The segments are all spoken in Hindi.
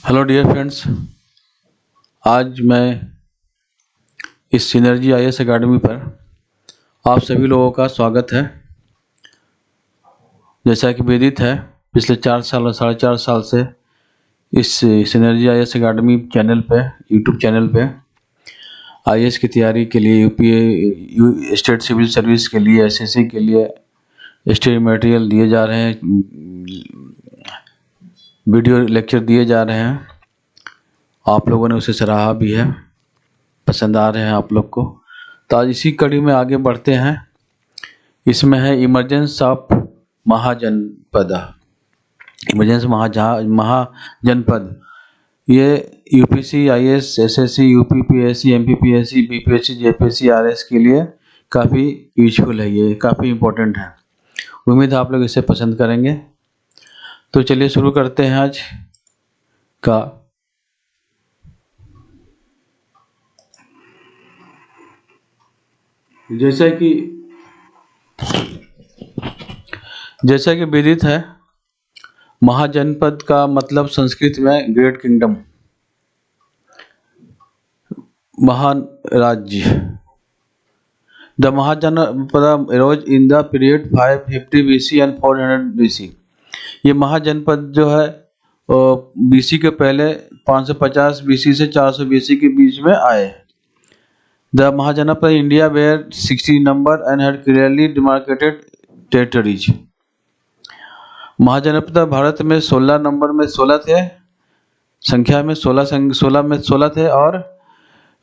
Hello dear friends. आज मैं इस सिनर्जी आईएएस एकेडमी पर आप सभी लोगों का स्वागत है। जैसा कि विदित है, पिछले 4 साल और 4.5 साल से इस सिनर्जी आईएएस एकेडमी चैनल पे, यूट्यूब चैनल पे आईएएस की तैयारी के लिए, यूपीए स्टेट सिविल सर्विस के लिए, एसएससी के लिए स्टडी मटेरियल दिए जा रहे हैं, वीडियो लेक्चर दिए जा रहे हैं। आप लोगों ने उसे सराहा भी है, पसंद आ रहे हैं आप लोग को। तो आज इसी कड़ी में आगे बढ़ते हैं। इसमें है इमरजेंस ऑफ महाजनपद। इमरजेंस महाजनपद ये UPC, IAS, SSC, UPPSC, MPPSC, BPSC, JPSC, RS के लिए काफ़ी यूजफुल है, ये काफ़ी इम्पोर्टेंट है। उम्मीद है आप लोग इसे पसंद करेंगे। तो चलिए शुरू करते हैं आज का। जैसा कि विदित है, महाजनपद का मतलब संस्कृत में ग्रेट किंगडम, महान राज्य। The Mahajanapada arose in the period 550 BC and 400 BC। ये महाजनपद जो है बीसी के पहले 550 BC से 400 BC के बीच में आए। The Mahajanapada India were 60 number and had clearly demarcated territories. Mahajanapada Bharat में 16 नंबर में 16 थे, संख्या में 16 थे और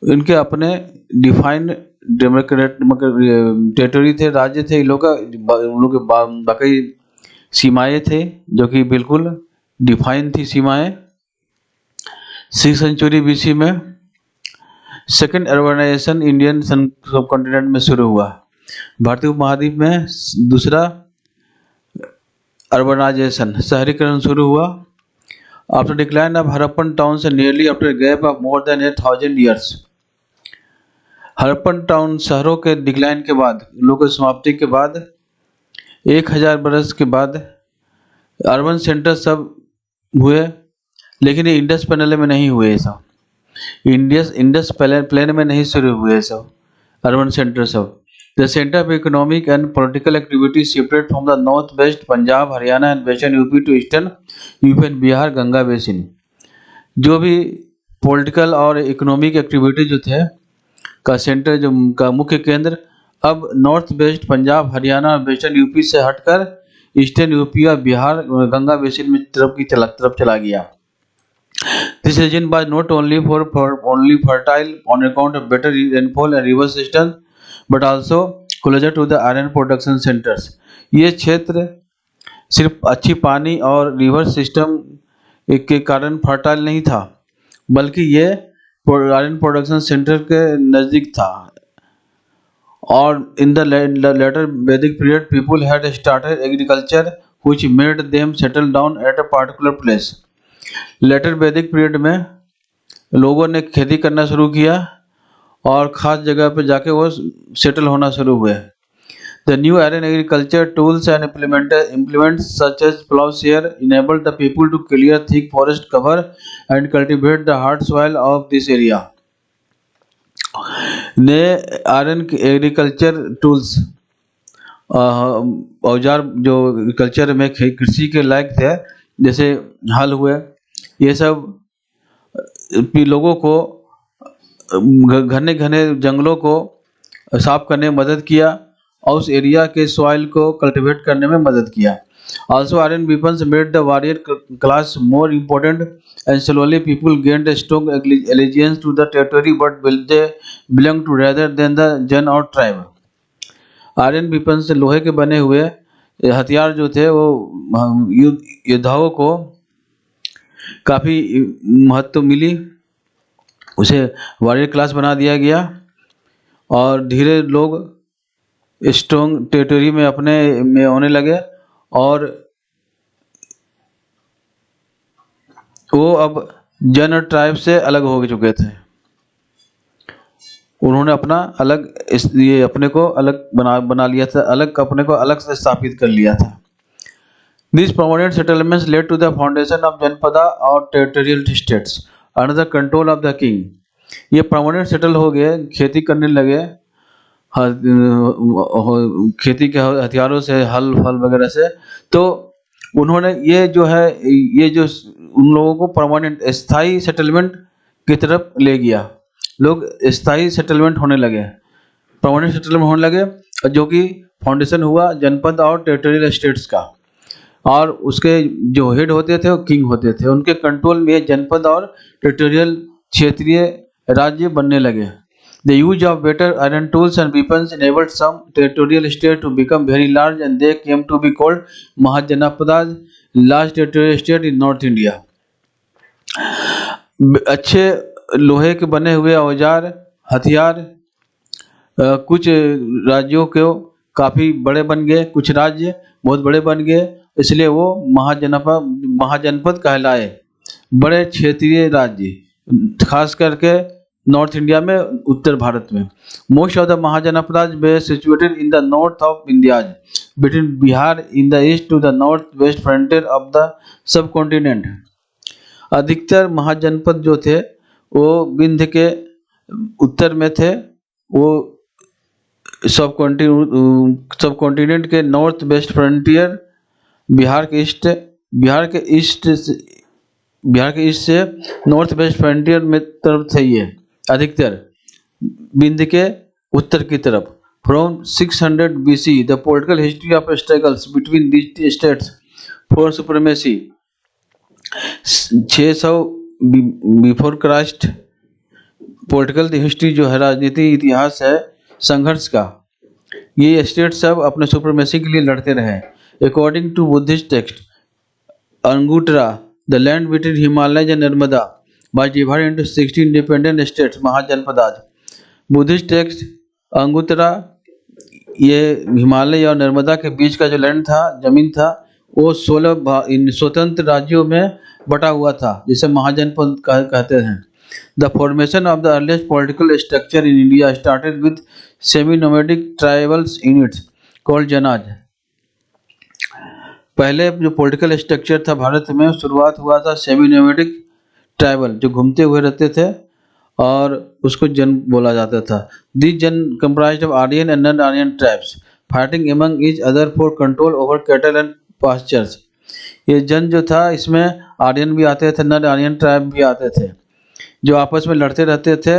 इनके अपने डिफाइंड टेरिटरी थे, राज्य थे। इन लोगों के बाकी सीमाएं थे जो कि बिल्कुल डिफाइन थी सीमाएं। 6th सेंचुरी BC में सेकेंड अर्बनाइजेशन इंडियन सब कॉन्टिनेंट में शुरू हुआ। भारतीय उपमहाद्वीप में दूसरा अर्बनाइजेशन, शहरीकरण शुरू हुआ। After decline of Harappan towns and nearly after gap of more than 8,000 years. Harappan town शहरों के डिक्लाइन के बाद, लोगों की समाप्ति के बाद 1000 बरस के बाद अर्बन सेंटर सब हुए, लेकिन ये इंडस पैनल में नहीं हुए। सब इंडस प्लेन में नहीं शुरू हुए सब अर्बन सेंटर सब। The centre of economic and political activity shifted from the north west Punjab, Haryana and western UP to eastern UP and Bihar Ganga basin. जो भी पॉलिटिकल और इकोनॉमिक एक्टिविटी जो थे का सेंटर, जो का मुख्य केंद्र अब नॉर्थ वेस्ट पंजाब, हरियाणा और वेस्टर्न यूपी से हटकर ईस्टर्न यूपी और बिहार गंगा बेसिन में तरफ चला गया। This region was not only fertile on account of better rainfall and river system, but also closer to the iron production centers. ये क्षेत्र सिर्फ अच्छी पानी और रिवर सिस्टम के कारण फर्टाइल नहीं था, बल्कि ये आयरन प्रोडक्शन सेंटर के नज़दीक था। और in the later Vedic period people had started agriculture which made them settle down at a particular place. Later Vedic period में लोगों ने खेती करना शुरू किया और खास जगह पर जाके वो सेटल होना शुरू हुए। The new iron agriculture tools and implements such as plowshare enabled the people to clear thick forest cover and cultivate the hard soil of this area. नए आयरन एग्रीकल्चर टूल्स, औजार जो कल्चर में कृषि के लायक थे, जैसे हल हुए, ये सब लोगों को घने घने जंगलों को साफ करने में मदद किया और उस एरिया के सॉइल को कल्टीवेट करने में मदद किया। Also, iron weapons made the warrior class more important, and slowly people gained a strong allegiance to the territory but they belonged to rather than the Jan or tribe. Iron weapon से लोहे के बने हुए हथियार जो थे वो योद्धाओं को काफ़ी महत्व मिली, उसे वॉरियर क्लास बना दिया गया और धीरे लोग स्ट्रॉन्ग टेरिटरी में अपने में होने लगे और वो अब जन और ट्राइब से अलग हो चुके थे। उन्होंने अपना अलग ये अपने को अलग बना लिया था, अलग अपने को अलग से स्थापित कर लिया था। These permanent settlements led to the foundation of Janpada और territorial states under the control of the king. ये परमानेंट सेटल हो गए, खेती करने लगे, खेती के हथियारों से, हल फल वगैरह से। तो उन्होंने ये जो है, ये जो उन लोगों को परमानेंट स्थायी सेटलमेंट की तरफ ले गया। लोग स्थायी सेटलमेंट होने लगे, परमानेंट सेटलमेंट होने लगे, जो कि फाउंडेशन हुआ जनपद और टेरिटोरियल स्टेट्स का। और उसके जो हेड होते थे वो किंग होते थे, उनके कंट्रोल में जनपद और टेरिटोरियल क्षेत्रीय राज्य बनने लगे। The use of better iron tools and weapons enabled some territorial states to become very large, and they came to be called Mahajanapadas, large territorial state in North India. अच्छे लोहे के बने हुए औजार, हथियार कुछ राज्यों के काफ़ी बड़े बन गए, कुछ राज्य बहुत बड़े बन गए, इसलिए वो महाजनपद कहलाए, बड़े क्षेत्रीय राज्य, खास करके नॉर्थ इंडिया में, उत्तर भारत में। Most of the mahajanapadas were situated in the north of India between Bihar in the east to the north west frontier of the subcontinent. अधिकतर महाजनपद जो थे वो विंध्य के उत्तर में थे, वो सब कॉन्टिनेंट के नॉर्थ वेस्ट फ्रंटियर, बिहार के ईस्ट से नॉर्थ वेस्ट फ्रंटियर में तरफ थे ये अधिकतर, विंध्य के उत्तर की तरफ। From 600 BC the political history of struggles between these states for supremacy. 600 before Christ political history जो है, राजनीति इतिहास है संघर्ष का, ये स्टेट सब अपने सुप्रीमेसी के लिए लड़ते रहे। According to Buddhist text Anguttara, the land between Himalaya and Narmada was divided into 16 independent states, Mahajanapadas. Buddhist text Anguttara, ये हिमालय और नर्मदा के बीच का जो लैंड था, जमीन था, वो 16 स्वतंत्र राज्यों में बटा हुआ था, जिसे महाजनपद कहते हैं। The formation of the earliest political structure in India started with semi nomadic tribals units called Janas. पहले जो पॉलिटिकल स्ट्रक्चर था भारत में, शुरुआत हुआ था सेमी नोमैडिक ट्राइबल, जो घूमते हुए रहते थे, और उसको जन बोला जाता था। This jana comprised of Aryan and non Aryan tribes fighting among each other for control over cattle and pastures. ये जन जो था, इसमें आर्यन भी आते थे, नॉन आर्यन ट्राइब भी आते थे, जो आपस में लड़ते रहते थे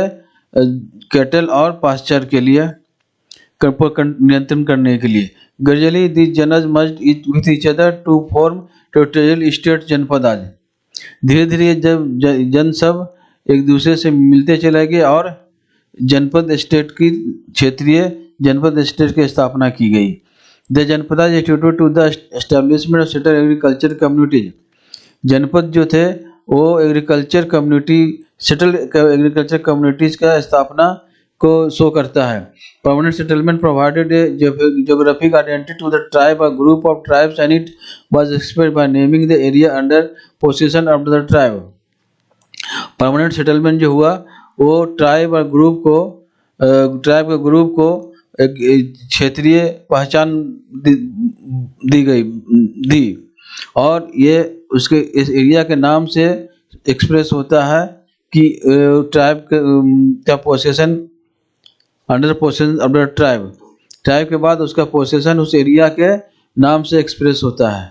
कैटल और पास्चर के लिए, नियंत्रण करने के लिए। Gradually this Janas merged with each other to form territorial state Janapadas. धीरे धीरे जब जन सब एक दूसरे से मिलते चले गए और जनपद स्टेट की, क्षेत्रीय जनपद स्टेट की स्थापना की गई। The Janapada institute to the establishment of settle agriculture communities. Janapada जो थे वो agriculture community, settle agriculture communities का स्थापना को शो करता है। Permanent settlement provided a geographic identity to the tribe or group of tribes, and it was expressed by naming the area under possession of the tribe. Permanent settlement जो हुआ वो ट्राइब और ग्रुप को, ट्राइब के ग्रुप को एक क्षेत्रीय पहचान दी, और ये उसके इस एरिया के नाम से एक्सप्रेस होता है कि ट्राइब का possession, under possession of the tribe, tribe के बाद उसका पोसेशन उस एरिया के नाम से एक्सप्रेस होता है।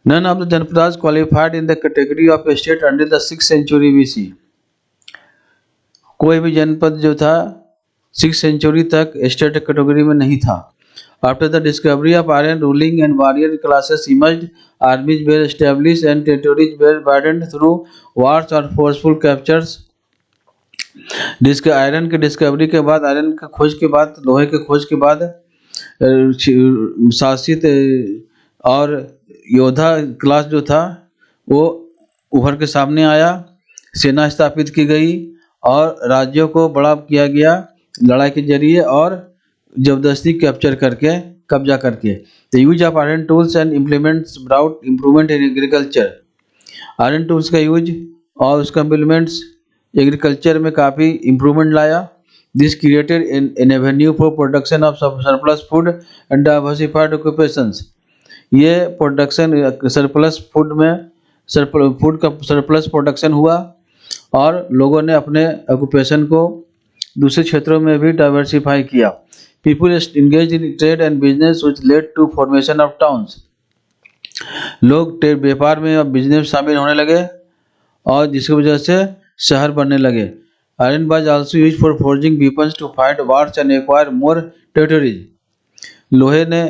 None of the Janapadas qualified in the category of a state until the 6th century BC. कोई भी जनपद जो था 6th century तक स्टेट कैटेगरी में नहीं था। After the discovery of iron, ruling and warrior classes emerged, armies were established and territories were widened through wars or forceful captures. Iron की डिस्कवरी के बाद, आयरन की खोज के बाद, लोहे के खोज के बाद शासित और योद्धा क्लास जो था वो उभर के सामने आया, सेना स्थापित की गई और राज्यों को बड़ा किया गया लड़ाई के जरिए और जबरदस्ती कैप्चर करके, कब्जा करके। The use of iron tools and implements brought improvement in agriculture. Iron tools का यूज और उसका इम्प्लीमेंट्स एग्रीकल्चर में काफ़ी इम्प्रूवमेंट लाया। This created an Avenue for production of surplus food and diversified occupations. ये प्रोडक्शन सरप्लस फूड में फूड का सरप्लस प्रोडक्शन हुआ और लोगों ने अपने ऑक्यूपेशन को दूसरे क्षेत्रों में भी डाइवर्सिफाई किया। People engage in trade and business which led to formation of towns. लोग ट्रेड व्यापार में और बिजनेस शामिल होने लगे और जिसकी वजह से शहर बनने लगे। Iron was also used for forging weapons to fight wars and acquire more territories. लोहे ने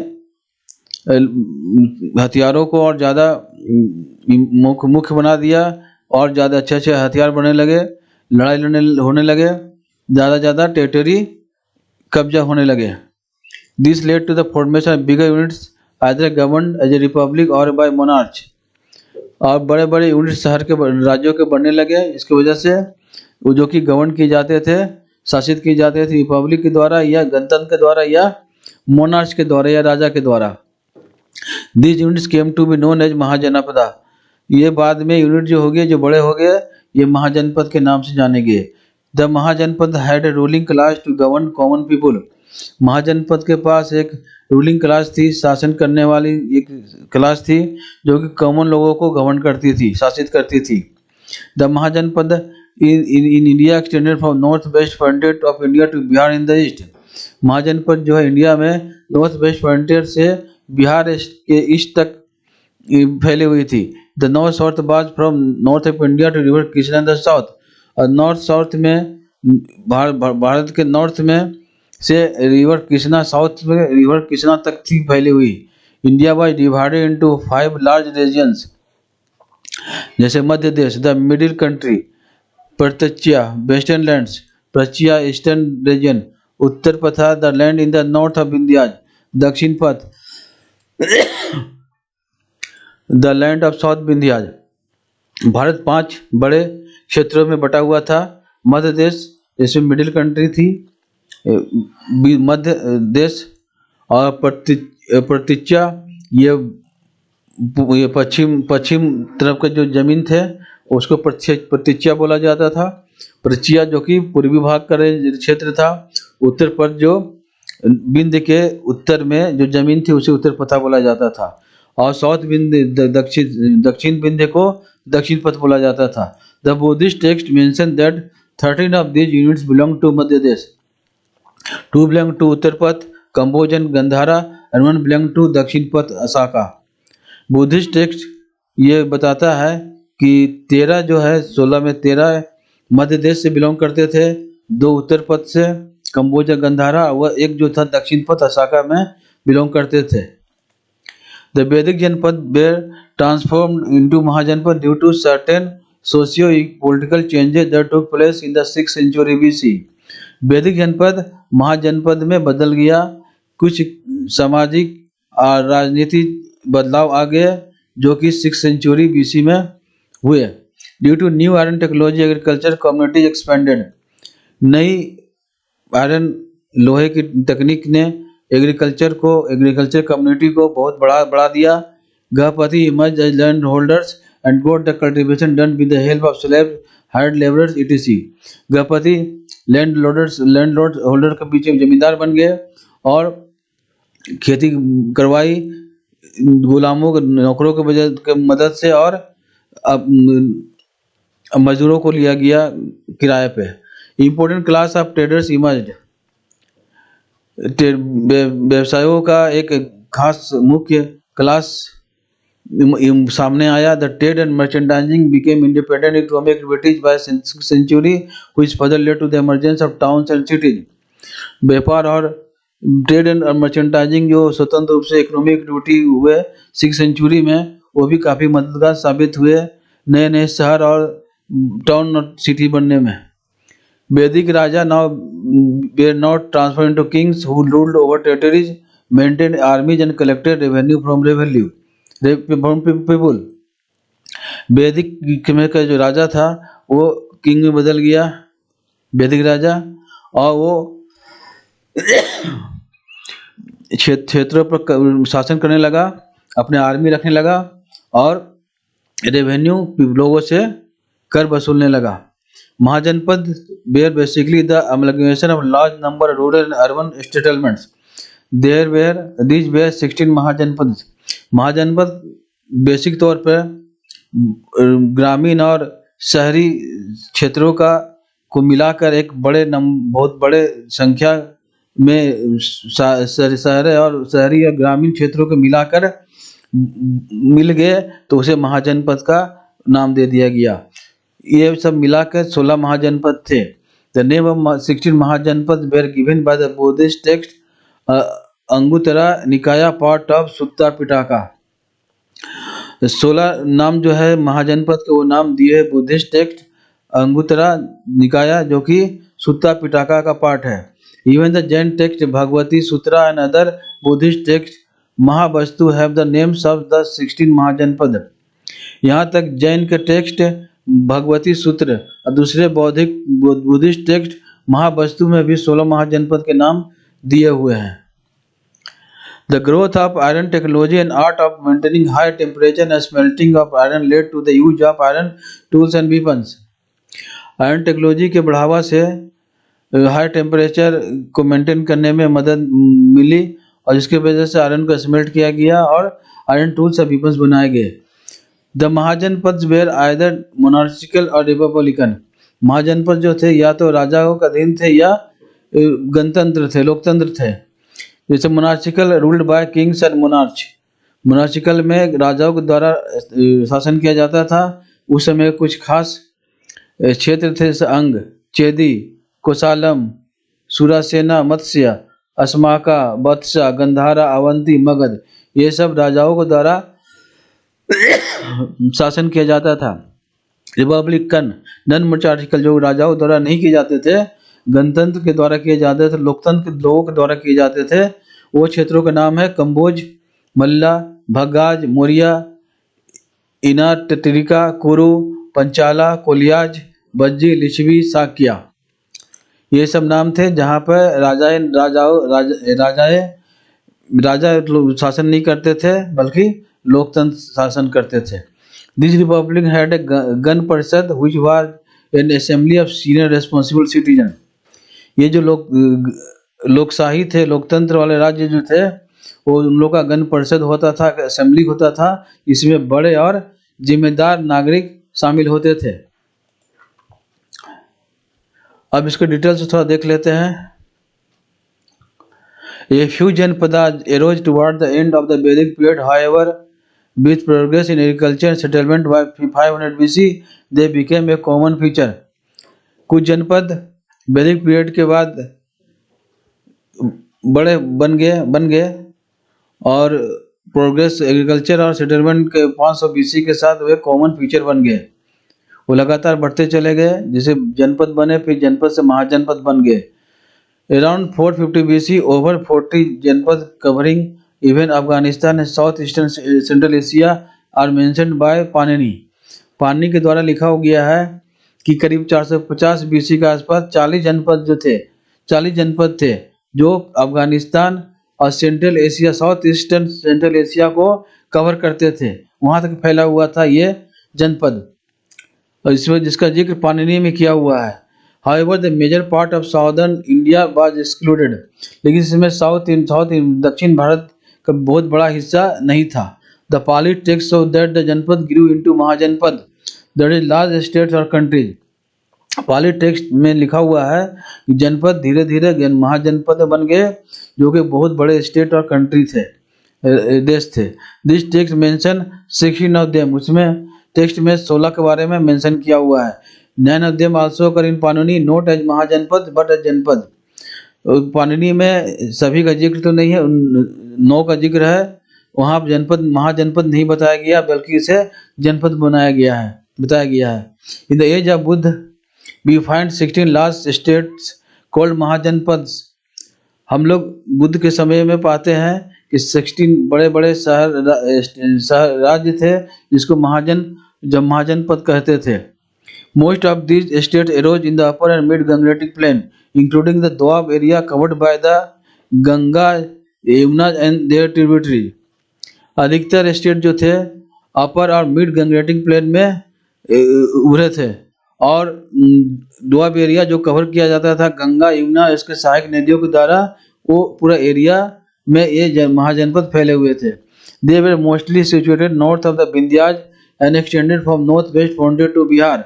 हथियारों को और ज़्यादा मुख्य बना दिया और ज़्यादा अच्छे अच्छे हथियार बनने लगे, लड़ाई लड़ने होने लगे, ज़्यादा टेरिटरी कब्जा होने लगे। This led to the formation of bigger units either governed as a republic और बाय मोनार्च। और बड़े बड़े यूनिट शहर के राज्यों के बनने लगे। इसकी वजह से वो जो कि गवर्न किए जाते थे, शासित किए जाते थे रिपब्लिक के द्वारा या गणतंत्र के द्वारा या मोनार्च के द्वारा या राजा के द्वारा। These units came to be known as Mahajanapada. ये बाद में यूनिट जो हो गए, जो बड़े हो गए, ये महाजनपद के नाम से जाने गए। The Mahajanapada had a ruling class to govern common people. Mahajanapada के पास एक रूलिंग क्लास थी, शासन करने वाली एक क्लास थी जो कि कॉमन लोगों को गवर्न करती थी, शासित करती थी। The Mahajanapada in India extended from north west frontier of India to Bihar in the east. Mahajanapada जो है इंडिया में नॉर्थ वेस्ट फ्रंटियर से बिहार के ईस्ट तक फैली हुई थी। The north south was from north of India to river Krishna in the south. और नॉर्थ साउथ में भारत के नॉर्थ में से रिवर कृष्णा, साउथ में रिवर कृष्णा तक थी फैली हुई। India was divided into 5 large regions, जैसे Madhya Desh, the middle country, Pratichya, western lands, Prachya eastern region, Uttarapatha, the land in the north of India, Dakshinapatha, the land of south Vindhyas. Bharat 5 बड़े क्षेत्रों में बटा हुआ था। मध्य देश जिसमें मिडिल कंट्री थी, मध्य देश, और प्रतीक्षा ये पश्चिम तरफ का जो जमीन थे उसको प्रतीक्षा बोला जाता था। प्रचिया जो कि पूर्वी भाग का क्षेत्र था। उत्तर पथ जो विंध्य के उत्तर में जो जमीन थी उसे उत्तर पथा बोला जाता था। और साउथ विंध्य दक्षिण विंध्य को दक्षिण पथ बोला जाता था। The Buddhist text mention that 13 of these units belong to Madhya Desh, 2 belong to Uttarapatha Kamboja and Gandhara and 1 belong to Dakshinapatha Osaka. Buddhist text ये बताता है कि 13 जो है 16 में 13 मध्य देश से बिलोंग करते थे, 2 उत्तर पथ से कंबोज गंधारा, वह एक जो था दक्षिण पथ असाका में बिलोंग करते थे। The Vedic Janapada were transformed into Mahajanapada due to certain socio political changes that took place in the 6th century BC। वैदिक जनपद महाजनपद में बदल गया, कुछ सामाजिक और राजनीतिक बदलाव आ गए जो कि 6th सेंचुरी BC में हुए। Due to new iron technology agriculture communities expanded. नई आयरन लोहे की तकनीक ने एग्रीकल्चर कम्युनिटी को बहुत बढ़ा दिया। Gahapati emerge as land holders and got the cultivation done with the help of slaves, hired labourers etc। Gahapati land holder के पीछे जमींदार बन गए और खेती करवाई गुलामों नौकरों के मदद से, और अब मजदूरों को लिया गया किराए पे। Important class of traders emerged. व्यवसायों का एक खास मुख्य क्लास सामने आया। The trade and merchandising became independent economic activities by century which further led to the emergence of towns and cities. व्यापार और ट्रेड एंड मर्चेंडाइजिंग जो स्वतंत्र रूप से इकोनॉमिक एक्टिविटी हुए 6th सेंचुरी में, वो भी काफ़ी मददगार साबित हुए नए नए शहर और टाउन और सिटी बनने में। वैदिक राजा now were not transferred into kings who ruled over territories, maintained armies and collected revenue from people। वैदिक में का जो राजा था वो किंग में बदल गया, वैदिक राजा, और वो क्षेत्रों पर शासन करने लगा, अपने आर्मी रखने लगा और रेवेन्यू लोगों से कर वसूलने लगा। महाजनपद were basically the amalgamation of large number of rural and urban settlements. These were 16 महाजनपद। महाजनपद basic तौर पर ग्रामीण और शहरी क्षेत्रों का को मिलाकर एक बहुत बड़े संख्या में शहर और शहरी और ग्रामीण क्षेत्रों को मिलाकर मिल गए, तो उसे महाजनपद का नाम दे दिया गया। ये सब मिलाकर 16 महाजनपद थे। The name of 16 Mahajanapada were given by the Buddhist text Anguttara Nikaya part of Sutta Pitaka. 16 नाम जो है महाजनपद के, वो नाम दिए बुद्धिस्ट टेक्स्ट अंगुत्तरा निकाया, जो कि सुत्ता पिटाका का पार्ट है। Even the Jain text Bhagavati Sutra and other Buddhist text Mahavastu have the names of the 16 Mahajanapada. यहाँ तक जैन के टेक्स्ट भगवती सूत्र और दूसरे बौद्धिक बुद्धिस्ट टेक्स्ट महावस्तु में भी 16 महाजनपद के नाम दिए हुए हैं। The growth of iron technology and art of maintaining high temperature and smelting of iron led to the use of iron tools and weapons. Iron technology के बढ़ावा से हाई टेम्परेचर को मेंटेन करने में मदद मिली, और जिसकी वजह से आयरन को स्मेल्ट किया गया और आयरन टूल्स और वेपन्स बनाए गए। द महाजनपद वेर आइदर मोनार्चिकल और रिपब्लिकन। महाजनपद जो थे या तो राजाओं का अधीन थे या गणतंत्र थे, लोकतंत्र थे। जैसे monarchical ruled by kings and monarch. Monarchical में राजाओं के द्वारा शासन किया जाता था। उस समय कुछ खास क्षेत्र थे, जैसे अंग, चेदी, कोसालम, सुरासेना, मत्स्य, अस्माका, बत्सा, गंधारा, अवंती, मगध, ये सब राजाओं के द्वारा शासन किया जाता था। रिपब्लिकन नॉन मोनार्चिकल जो राजाओं द्वारा नहीं किए जाते थे, गणतंत्र के द्वारा किए जाते थे, लोकतंत्र के लोगों के द्वारा किए जाते थे, वो क्षेत्रों का नाम है कंबोज, मल्ला, भगाज, मौर्य, इनाटरिका, कुरु, पंचाला, कोलियाज, बज्जी, लिच्छवी, साक्या, ये सब नाम थे जहाँ पर राजा शासन नहीं करते थे, बल्कि लोकतंत्र शासन करते थे। This Republic had a Gana Parishad which was an assembly of senior responsible citizen. ये जो लोकशाही थे, लोकतंत्र वाले राज्य जो थे, वो उन लोग का गण परिषद होता था, असेंबली होता था। इसमें बड़े और जिम्मेदार नागरिक शामिल होते थे। अब इसके डिटेल से थोड़ा देख लेते हैं। A few जनपदाज arose toward the end of the Vedic period. However, with progress in agriculture and settlement by 500 BC, they became a common feature. कुछ जनपद वैदिक पीरियड के बाद बड़े बन गए और प्रोग्रेस एग्रीकल्चर और सेटलमेंट के 500 BC के साथ वे कॉमन फीचर बन गए। वो लगातार बढ़ते चले गए, जैसे जनपद बने, फिर जनपद से महाजनपद बन गए। Around 450 BC, over 40 जनपद covering even Afghanistan and South Eastern Central Asia are mentioned by Panini. Panini के द्वारा लिखा हो गया है कि करीब 450 BC के आसपास 40 जनपद थे जो अफगानिस्तान और central Asia, south eastern central Asia को कवर करते थे। वहाँ तक फैला हुआ था ये जनपद, और इसमें जिसका जिक्र पाणिनि में किया हुआ है। However, the major part of southern India was excluded. लेकिन इसमें दक्षिण भारत का बहुत बड़ा हिस्सा नहीं था। The Pali text shows that the जनपद grew into महाजनपद, that is large states or countries. Pali text में लिखा हुआ है कि जनपद धीरे धीरे महाजनपद बन गए, जो कि बहुत बड़े स्टेट और कंट्री थे, देश थे। This text mention 16 of them. उसमें टेक्स्ट में 16 के बारे में मेंशन किया हुआ है। 9 of them also occur in Panini, not as महाजनपद but as जनपद। पाणिनि में सभी का जिक्र तो नहीं है, 9 का जिक्र है। वहाँ महाजनपद नहीं बताया गया, बल्कि इसे जनपद बताया गया है। In the age of Buddha we find 16 large states called महाजनपद। हम लोग बुद्ध के समय में पाते हैं कि 16 बड़े बड़े शहर राज्य थे, जिसको महाजनपद कहते थे। Most of these states arose in the upper and mid Gangetic plain, including the Doab area covered by the Ganga, Yamuna and their tributary. अधिकतर स्टेट जो थे अपर और मिड गंगेटिक प्लेन में उभरे थे, और दोआब एरिया जो कवर किया जाता था गंगा, यमुना, इसके सहायक नदियों के द्वारा, वो पूरा एरिया में ये महाजनपद फैले हुए थे। They were mostly situated north of the Vindhyas and extended from northwest frontier to Bihar.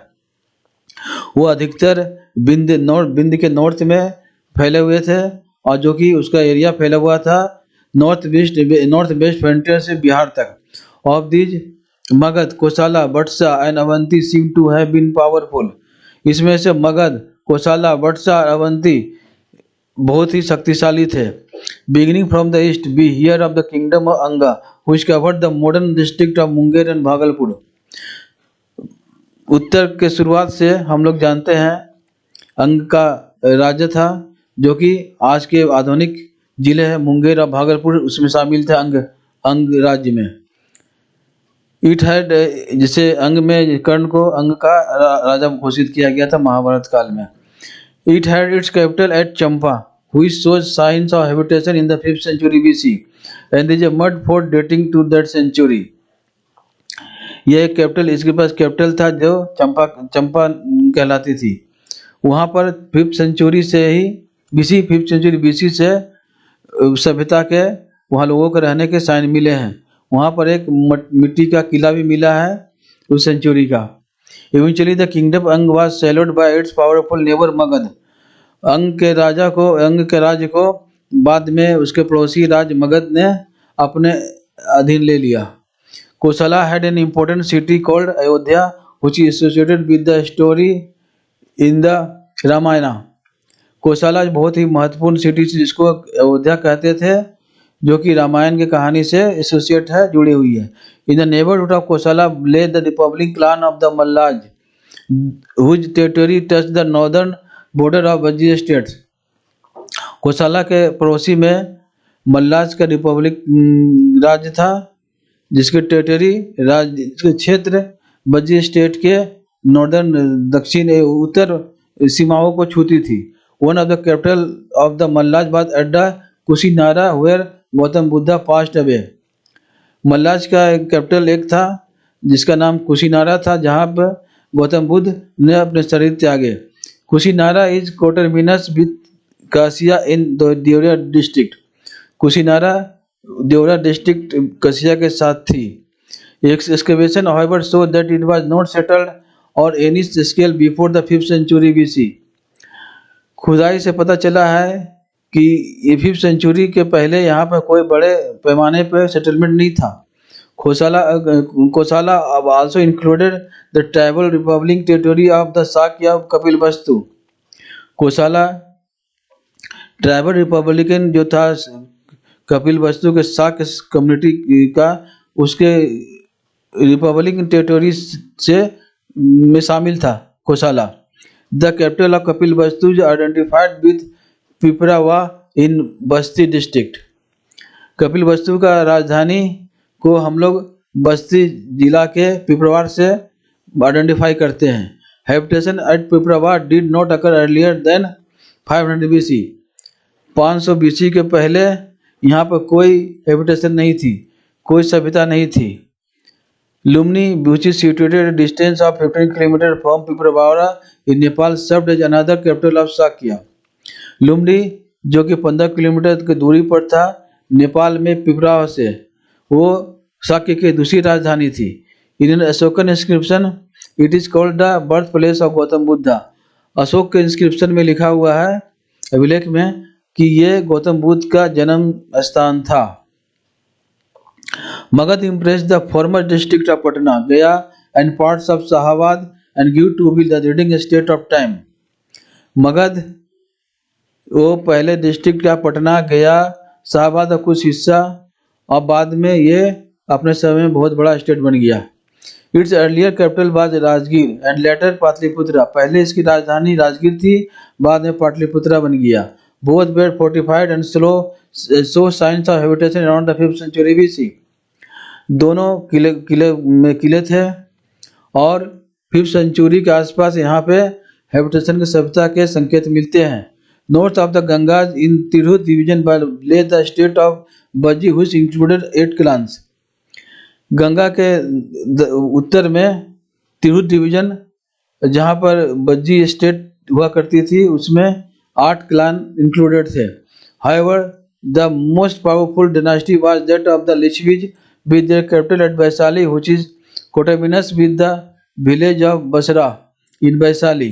वो अधिकतर बिंद के नॉर्थ में फैले हुए थे और जो कि उसका एरिया फैला हुआ था नॉर्थ वेस्ट फ्रंटियर से बिहार तक। Of these Magadha, Kosala, Vatsa and Avanti seem to have been powerful. इसमें से मगध, कोसाला, बटसा और अवंती बहुत ही शक्तिशाली थे। Beginning from the east we hear of the kingdom of Anga which covered the modern district of Munger and Bhagalpur. उत्तर के शुरुआत से हम लोग जानते हैं अंग का राज्य था, जो कि आज के आधुनिक जिले हैं मुंगेर और भागलपुर, उसमें शामिल थे अंग राज्य में। इट हैड, जिसे अंग में कर्ण को अंग का राजा घोषित किया गया था महाभारत काल में। It had it's capital eight Champa which shows signs of habitation in the 5th century BC and there is a mud fort dating to that century। यह कैपिटल, इसके पास कैपिटल था जो चंपा कहलाती थी। वहाँ पर 5th सेंचुरी से ही फिफ्थ सेंचुरी बीसी से सभ्यता के वहाँ लोगों के रहने के साइन मिले हैं। वहाँ पर एक मिट्टी का किला भी मिला है उस सेंचुरी का। Eventually the kingdom Anga was swallowed by its powerful neighbour Magadha. Anga के राज्य को बाद में उसके पड़ोसी राज्य मगध ने अपने अधीन ले लिया। Kosala had an important city called Ayodhya which is associated with the story in the Ramayana. Kosala बहुत ही महत्वपूर्ण सिटी थी जिसको अयोध्या कहते थे, जो कि रामायण की कहानी से एसोसिएट है, जुड़ी हुई है। In the neighbourhood of Kosala lay the republic clan of the Mallas which territory touch the northern border of Vajji states. Kosala के पड़ोसी में मल्लाज का रिपब्लिक राज्य था, जिसके टेरिटरी राज्य क्षेत्र बज्जी स्टेट के नॉर्दर्न दक्षिण उत्तर सीमाओं को छूती थी। One of the capital of the Mallas was at Kushinara where Gautama Buddha passed away. Mallas का एक कैपिटल एक था जिसका नाम कुशीनारा था, जहाँ पर गौतम बुद्ध ने अपने शरीर त्यागे। Kushinara is coterminous with Kasia in Deoria district. Kushinara Deoria district Kasia के साथ थी। Excavation however show that it was not settled on any scale before the 5th century BC. खुदाई से पता चला है कि ये 5th सेंचुरी के पहले यहाँ पर कोई बड़े पैमाने पर सेटलमेंट नहीं था। कोसला also included the tribal republic territory of the Sakya of Kapilavastu. Kosala tribal republican जो था कपिलवस्तु के शाक्य कम्युनिटी का, उसके रिपब्लिकन टेरिटरी से में शामिल था Kosala. The capital of Kapilavastu is identified with Piprahwa in Basti district. Kapilvastu का राजधानी को हम लोग बस्ती जिला के पिपरवार से आइडेंटिफाई करते हैं। Habitation at Piprahwa did not occur earlier than 500 BC। 500 BC के पहले यहाँ पर कोई हैबिटेशन नहीं थी, कोई सभ्यता नहीं थी। Lumbini which is situated distance of 15 kilometre from Piprahwa in Nepal served as another capital of Sakya. Lumbini जो कि 15 किलोमीटर की दूरी पर था नेपाल में पिपरावा से, वो शाक्य की दूसरी राजधानी थी। In Ashokan inscription it is called the birth place of Gautama Buddha. Ashoka के इंस्क्रिप्शन में लिखा हुआ है, अभिलेख में, कि ये गौतम बुद्ध का जन्म स्थान था। Magadha embrace the former district of Patna, Gaya and parts of Shahabad and give to be the leading state of time. Magadha वो पहले डिस्ट्रिक्ट का पटना, गया, शाहाबाद का कुछ हिस्सा, और बाद में ये अपने समय में बहुत बड़ा स्टेट बन गया। Its earlier capital was Rajgir and later Pataliputra. पहले इसकी राजधानी राजगीर थी, बाद में पाटलिपुत्रा बन गया। Both were fortified and show signs of habitation around the 5th century BC. दोनों किले थे और 5th सेंचुरी के आसपास यहाँ पे हैबिटेशन की सभ्यता के संकेत मिलते हैं। North of the Ganga in Tirhut division ले द स्टेट ऑफ बज्जी व्हिच इंक्लूडेड 8 क्लान्स। गंगा के उत्तर में तिरहुत डिवीजन, जहाँ पर बज्जी स्टेट हुआ करती थी, उसमें 8 क्लान इंक्लूडेड थे। However the most powerful dynasty was that of the Licchavis with their capital at Vaishali, which is coterminous with the village of Basra in Vaishali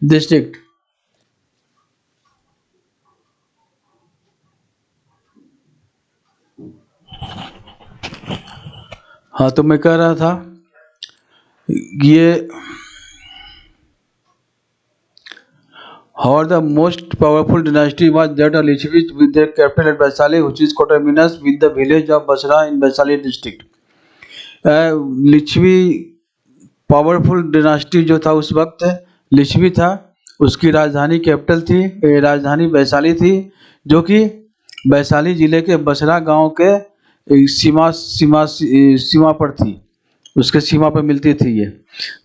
district. हाँ, तो मैं कह रहा था ये however the most powerful dynasty was that of Lichvis with their capital at Vaishali, which is coterminous with the village of Basra in Vaishali district. Licchavi powerful dynasty जो था उस वक्त लिच्छवी था, उसकी राजधानी कैपिटल थी, राजधानी वैशाली थी, जो कि वैशाली जिले के बसरा गांव के सीमा पर थी, उसके सीमा पर मिलती थी ये.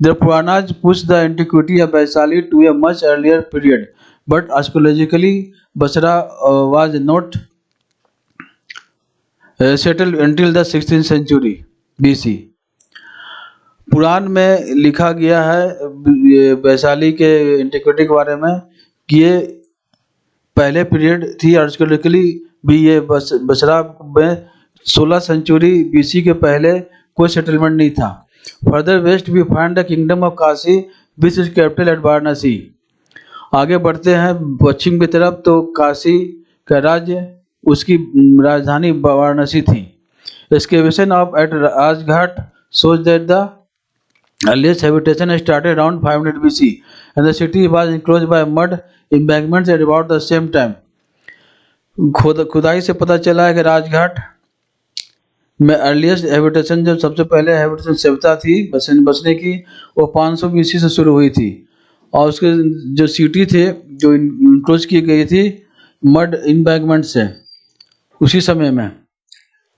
The Puranas push the antiquity of Vaishali to a much earlier period, but archaeologically Basra was not settled until the 16th century BC. पुराण में लिखा गया है वैशाली के एंटिक्विटी के बारे में कि ये पहले पीरियड थी. आर्कियोलॉजिकली भी ये बसरा में 16 सेंचुरी बीसी के पहले कोई सेटलमेंट नहीं था. Further west we find the kingdom of Kashi which is capital at Varanasi. आगे बढ़ते हैं पश्चिम की तरफ तो काशी का राज्य उसकी राजधानी वाराणसी थी. Excavation of at Rajghat shows that the earliest habitation started around 500 BC and the city was enclosed by mud embankments at about the same time. खुदाई से पता चला है कि राजघाट में अर्लीस्ट हैबिटेशन जब सबसे पहले हैबिटेशन सभ्यता थी बसने की वो 500 BC से शुरू हुई थी और उसके जो सिटी थे जो इनक्लोज की गई थी मड इम्बैंकमेंट से. उसी समय में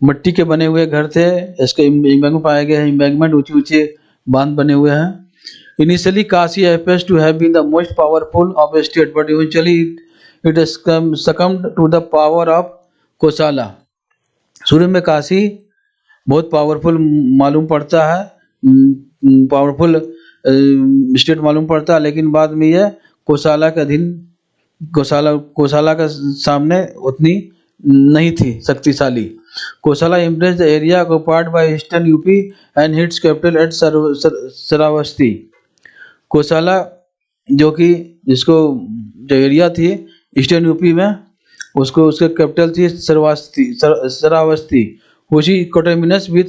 मिट्टी के बने हुए घर थे, इसके इम्बैंकमेंट पाए गए हैं, इम्बैंकमेंट ऊंचे ऊंचे बांध बने हुए हैं. Initially Kashi appears to have been the most powerful of a state but eventually it has succumbed to the power of कोसाला. शुरू में काशी बहुत पावरफुल मालूम पड़ता है, पावरफुल स्टेट मालूम पड़ता है, लेकिन बाद में यह कोसाला के अधीन कोसाला का सामने उतनी नहीं थी शक्तिशाली. कोसला embraced the area occupied by eastern UP and its capital at Shravasti. कोसला जो कि जिसको जो एरिया थी ईस्टर्न यूपी में उसको उसके कैपिटल थी श्रावस्ती. उसी कोटरमिनस with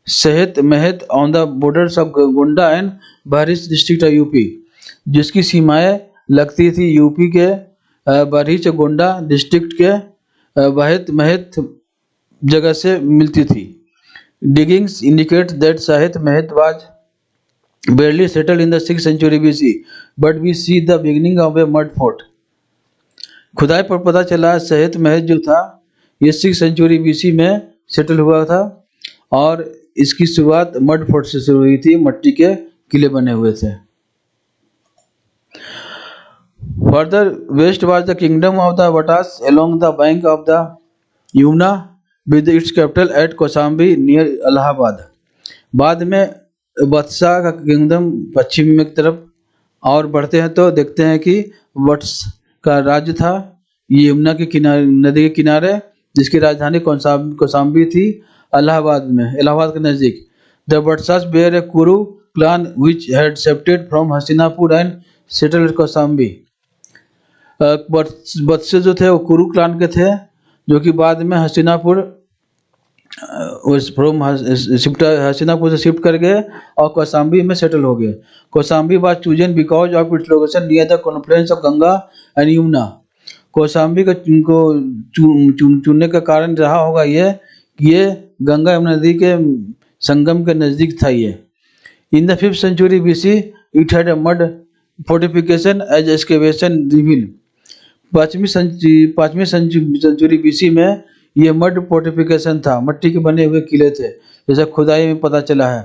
Sahet Mahet on the borders of Gonda and Bahraich district of UP, जिसकी सीमाएं लगती थी यूपी के बहरीच गोंडा डिस्ट्रिक्ट के महत जगह से मिलती थी. Diggings indicate that Sahit Mahit was barely settled in the 6th century BC, but we see the beginning of a mud fort. खुदाई पर पता चला सहित महत जो था ये 6th सेंचुरी BC में सेटल हुआ था और इसकी शुरुआत मड फोर्ट से शुरू हुई थी, मट्टी के किले बने हुए थे. Further west was the kingdom of the Vatas along the bank of the Yamuna with its capital at Kosambi near Allahabad. बाद में वत्सा का किंगडम पश्चिम में की तरफ और बढ़ते हैं तो देखते हैं कि वत्स का राज्य था ये यमुना के किनारे नदी के किनारे, जिसकी राजधानी कोसाम्बी थी इलाहाबाद में, इलाहाबाद के नज़दीक. The वत्सास were a Kuru clan which had shifted from Hastinapur and settled Kausambi. Vatsa जो थे वो कुरु क्लान के थे जो कि बाद में हसीनापुर हसीनापुर से शिफ्ट कर गए और कौसाम्बी में सेटल हो गए. Kaushambi was chosen because of its location near the Confluence of Ganga and Yamuna. Kaushambi को चुनने का कारण रहा होगा ये गंगा यमुना नदी के संगम के नज़दीक था ये. In the 5th century BC it had a mud fortification as excavation reveal. 5वीं सेंचुरी BC में ये मड फोर्टिफिकेशन था, मट्टी के बने हुए किले थे जैसा खुदाई में पता चला है.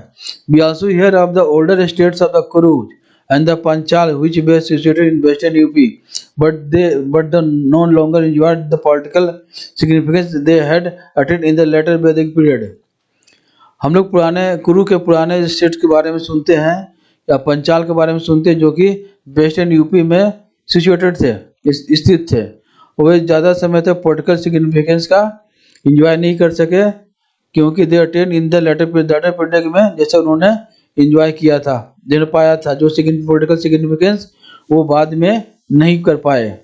We also hear of the older states of the Kurus and the Panchal which were situated in western UP, but the no longer enjoyed the political significance they had attained in the later Vedic period. हम लोग पुराने कुरु के पुराने स्टेट के बारे में सुनते हैं या पंचाल के बारे में सुनते हैं जो कि वेस्टर्न यूपी में सिचुएटेड थे, स्थित थे. वे ज़्यादा समय तक पॉलिटिकल सिग्निफिकेंस का इंजॉय नहीं कर सके क्योंकि they attain in the letter period में जैसे उन्होंने एंजॉय किया था, दे पाया था, जो पॉलिटिकल सिग्निफिकेंस वो बाद में नहीं कर पाए।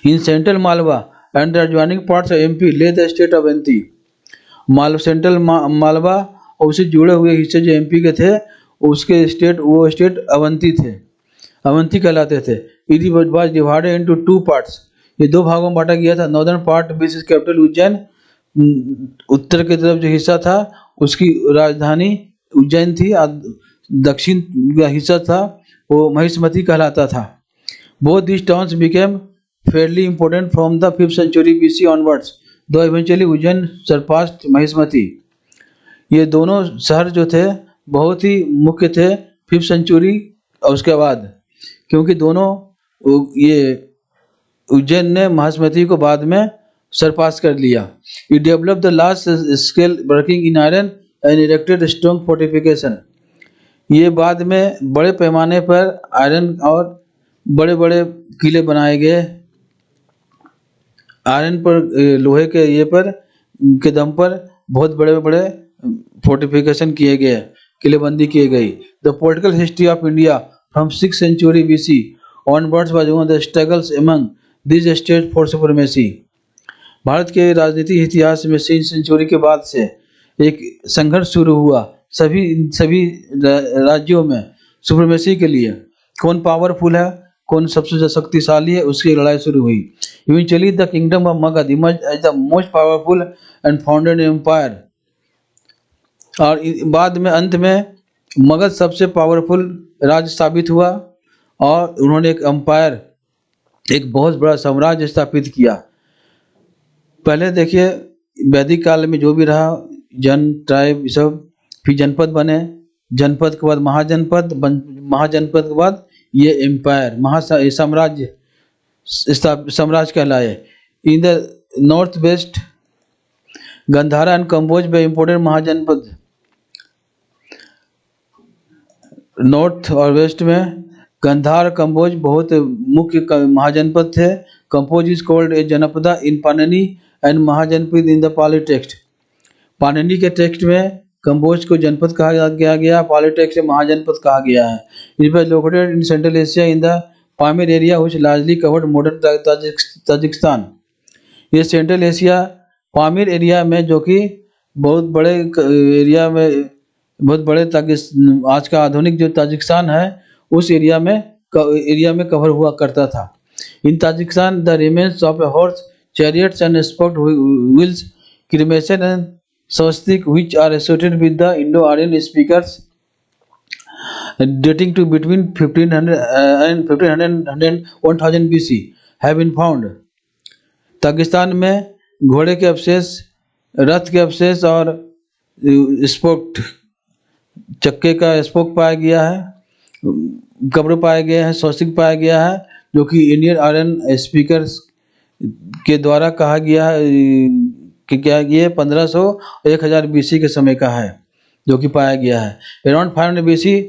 In central Malwa and the adjoining parts of MP lay the state of MP. Central Malwa और उससे जुड़े हुए हिस्से जो एमपी के थे, उसके स्टेट अवंती थे, अवंती कहलाते थे। It was divided into 2 parts, ये 2 भागों में बांटा गया था। Northern part which is capital Ujjain, उत्तर की तरफ जो हिस्सा था उसकी राजधानी उज्जैन थी, दक्षिण का हिस्सा था वो महिष्मती कहलाता था। Both this towns became Fairlie important from the 5th century BC onwards, दो इवेंचुअली उज्जैन सरपास्ड महिष्मती। ये दोनों शहर जो थे बहुत ही मुख्य थे 5th century और उसके बाद, क्योंकि दोनों ये उज्जैन ने महिष्मती को बाद में सरपास कर लिया। It develop the large scale working in iron and erected strong fortification, ये बाद में बड़े पैमाने पर आयरन और बड़े बड़े किले बनाए गए। आयरन पर लोहे के ये पर के दम पर बहुत बड़े बड़े फोर्टिफिकेशन किए गए, किलेबंदी की गई। The political history of India from 6th century BC onwards was one of the struggles among these states for supremacy। Bharat के राजनीतिक इतिहास में 6th century के बाद से एक संघर्ष शुरू हुआ सभी राज्यों में सुप्रीमेसी के लिए। कौन पावरफुल है, कौन सबसे शक्तिशाली है, उसकी लड़ाई शुरू हुई। Eventually the kingdom of Magadha emerged as the most powerful and founded empire, और बाद में अंत में मगध सबसे पावरफुल राज्य साबित हुआ और उन्होंने एक एम्पायर, एक बहुत बड़ा साम्राज्य स्थापित किया। पहले देखिए वैदिक काल में जो भी रहा, जन ट्राइब सब, फिर जनपद बने, जनपद के बाद महाजनपद, महाजनपद के बाद ये एम्पायर साम्राज्य कहलाए। In the north west Gandhara and Kamboja में इम्पोर्टेंट महाजनपद, नॉर्थ और वेस्ट में गंधार कंबोज बहुत मुख्य महाजनपद थे। Kamboja is called a Janapada in Panini and Mahajanapada in the Pali text. Panini के टेक्स्ट में कंबोज को जनपद कहा गया, पाली टेक्स्ट में महाजनपद कहा गया है। It was located in central Asia in the Pamir area which largely covered modern Tajikistan. ये सेंट्रल एशिया पामीर एरिया में, जो कि बहुत बड़े एरिया में, बहुत बड़े आज का आधुनिक जो ताजिकिस्तान है उस एरिया में कवर हुआ करता था। In Tajikistan the remains of a horse chariots and spoked wheels, cremation and swastik which are associated with the Indo-Aryan speakers dating to between 1500 and 1000 BC have been found। Tajikistan में घोड़े के अवशेष, रथ के अवशेष और स्पोक, चक्के का स्पोक पाया गया है, कब्र पाए गए हैं, स्वस्तिक पाया गया है, जो कि इंडियन आयरन स्पीकर्स के द्वारा कहा गया है कि क्या ये 1500 1000 BC के समय का है, जो कि पाया गया है। Around 500 BC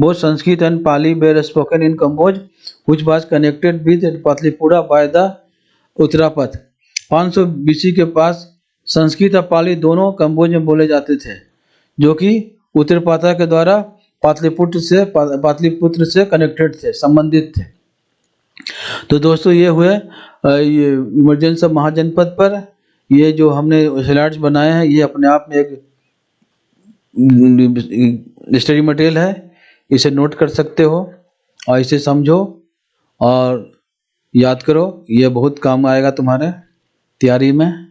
both Sanskrit and Pali were spoken in Kamboj which was connected with Patliputra by the Uttarapatha. 500 BC के पास संस्कृत और पाली दोनों कंबोज में बोले जाते थे, जो कि उत्तरपाथा के द्वारा पाटलिपुत्र से कनेक्टेड थे, संबंधित थे। तो दोस्तों ये हुए ये इमरजेंसी ऑफ महाजनपद पर ये जो हमने स्लाइड्स बनाए हैं, ये अपने आप में एक स्टडी मटेरियल है, इसे नोट कर सकते हो और इसे समझो और याद करो, ये बहुत काम आएगा तुम्हारे तैयारी में।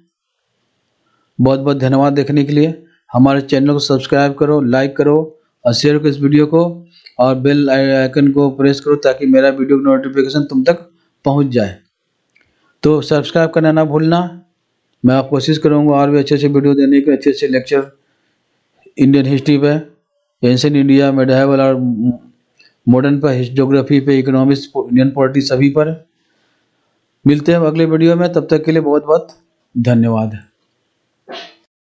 बहुत बहुत धन्यवाद देखने के लिए। हमारे चैनल को सब्सक्राइब करो, लाइक करो और शेयर करो इस वीडियो को, और बेल आइकन को प्रेस करो ताकि मेरा वीडियो की नोटिफिकेशन तुम तक पहुंच जाए। तो सब्सक्राइब करना ना भूलना। मैं कोशिश करूंगा और भी अच्छे अच्छे वीडियो देने के, अच्छे अच्छे लेक्चर इंडियन हिस्ट्री पे, एंशिएंट इंडिया, मेडिएवल और मॉडर्न पर, ज्योग्राफी पे, इकोनॉमिक्स, इंडियन पॉलिटी, सभी पर। मिलते हैं अगले वीडियो में, तब तक के लिए बहुत बहुत धन्यवाद।